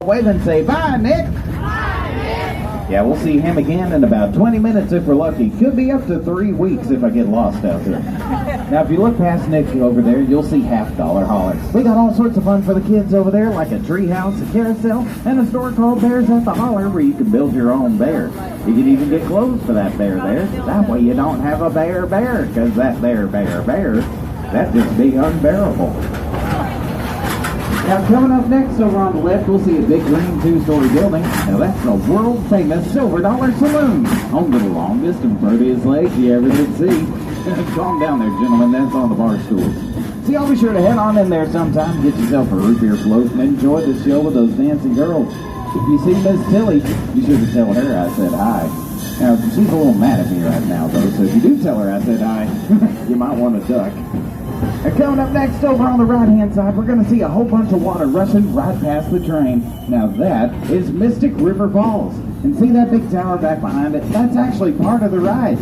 wave and say, bye, Nick. Yeah, we'll see him again in about 20 minutes if we're lucky. Could be up to 3 weeks if I get lost out there. Now, if you look past Nick over there, you'll see $50 Holler. We got all sorts of fun for the kids over there, like a tree house, a carousel, and a store called Bears at the Holler where you can build your own bear. You can even get clothes for that bear there. That way you don't have a bear, because that bear, that'd just be unbearable. Now, coming up next over on the left, we'll see a big green 2-story building. Now, that's the world-famous Silver Dollar Saloon, home to the longest and prettiest lake you ever did see. Calm down there, gentlemen. That's on the bar stools. See, I'll be sure to head on in there sometime, get yourself a root beer float, and enjoy the show with those dancing girls. If you see Miss Tilly, you should tell her I said hi. Now, she's a little mad at me right now, though, so if you do tell her I said hi, you might want to duck. And coming up next over on the right-hand side, we're going to see a whole bunch of water rushing right past the train. Now that is Mystic River Falls. And see that big tower back behind it? That's actually part of the ride.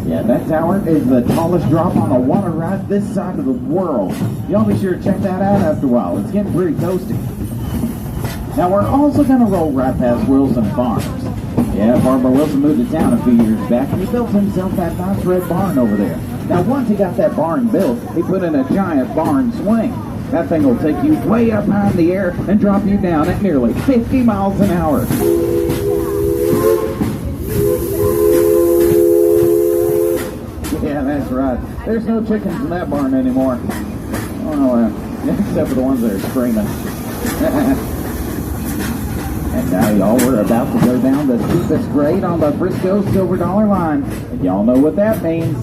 Yeah, that tower is the tallest drop on a water ride this side of the world. Y'all be sure to check that out after a while. It's getting pretty toasty. Now we're also going to roll right past Wilson Farms. Yeah, Farmer Wilson moved to town a few years back, and he built himself that nice red barn over there. Now, once he got that barn built, he put in a giant barn swing. That thing will take you way up high in the air and drop you down at nearly 50 miles an hour. Yeah, that's right. There's no chickens in that barn anymore. Oh, no, except for the ones that are screaming. And now, y'all, we're about to go down the steepest grade on the Frisco Silver Dollar line. And y'all know what that means.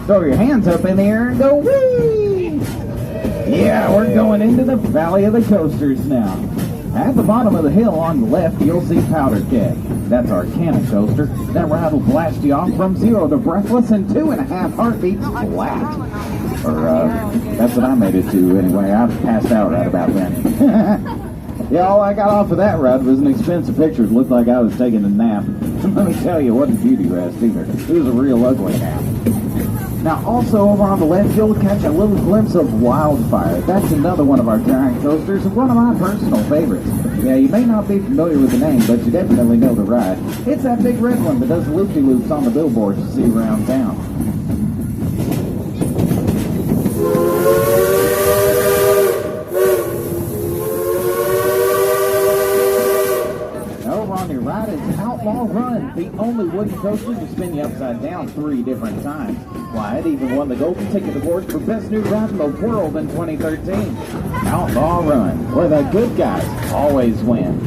Throw your hands up in the air and go, whee! Yeah, we're going into the Valley of the Coasters now. At the bottom of the hill on the left, you'll see Powder Keg. That's our cannon coaster. That ride will blast you off from 0 to breathless in 2.5 heartbeats flat. Or, that's what I made it to anyway. I passed out right about then. Yeah, all I got off of that ride was an expensive picture. It looked like I was taking a nap. Let me tell you, it wasn't beauty rest either. It was a real ugly nap. Now, also over on the left, you'll catch a little glimpse of Wildfire. That's another one of our giant coasters and one of my personal favorites. Yeah, you may not be familiar with the name, but you definitely know the ride. It's that big red one that does loop-de-loops on the billboards you see around town. Over on your right is Outlaw Run, the only wooden coaster to spin you upside down 3 different times. Why, it even won the Golden Ticket Award for Best New Ride in the World in 2013. Outlaw Run, where the good guys always win.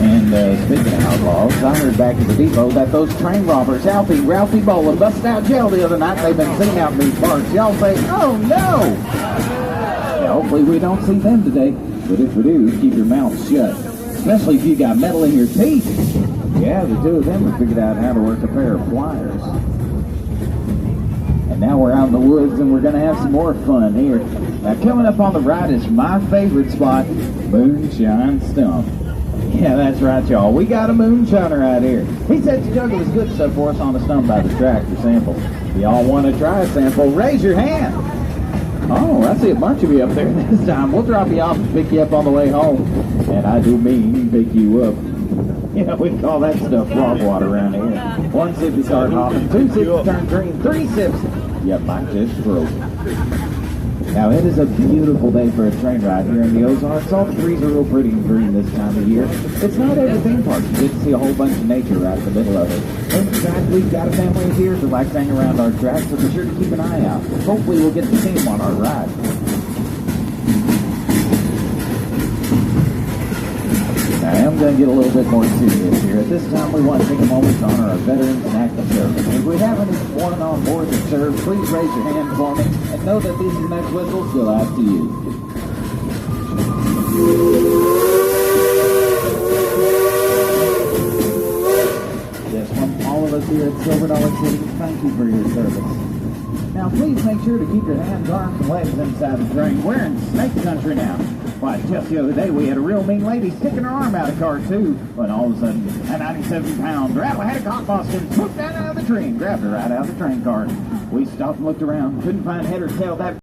And speaking of outlaws, I heard back at the depot that those train robbers, Alfie, Ralphie Bowl, and busted out jail the other night. They've been seen out in these parks. Y'all say, oh no! Yeah, hopefully we don't see them today. But if we do, keep your mouth shut. Especially if you got metal in your teeth. Yeah, the 2 of them have figured out how to work a pair of pliers. And now we're out in the woods and we're going to have some more fun here. Now coming up on the right is my favorite spot, Moonshine Stump. Yeah, that's right, y'all. We got a moonshiner out here. He said to juggle his good stuff for us on the stump by the track for samples. If y'all want to try a sample, raise your hand. Oh, I see a bunch of you up there this time. We'll drop you off and pick you up on the way home. And I do mean pick you up. You know, we call that stuff frog water around here. 1 sip you start hopping, 2 sips you turn green, 3 sips you might just broke. Now, it is a beautiful day for a train ride here in the Ozarks. All the trees are real pretty and green this time of year. It's not every theme park. You get to see a whole bunch of nature right in the middle of it. In fact, we've got a family of deer that like to hang around our track, so be sure to keep an eye out. Hopefully, we'll get to see them on our ride. I am going to get a little bit more serious here. At this time, we want to take a moment to honor our veterans and active service. If we have anyone on board that serves, please raise your hand for me and know that these next whistles go out to you. Yes, from all of us here at Silver Dollar City, thank you for your service. Now, please make sure to keep your hands, arms, and legs inside the train. We're in snake country now. Why, just the other day, we had a real mean lady sticking her arm out of car, too. When all of a sudden, a 97-pound rattle-headed cockbuster swooped down out of the train, grabbed her right out of the train car. We stopped and looked around, couldn't find head or tail that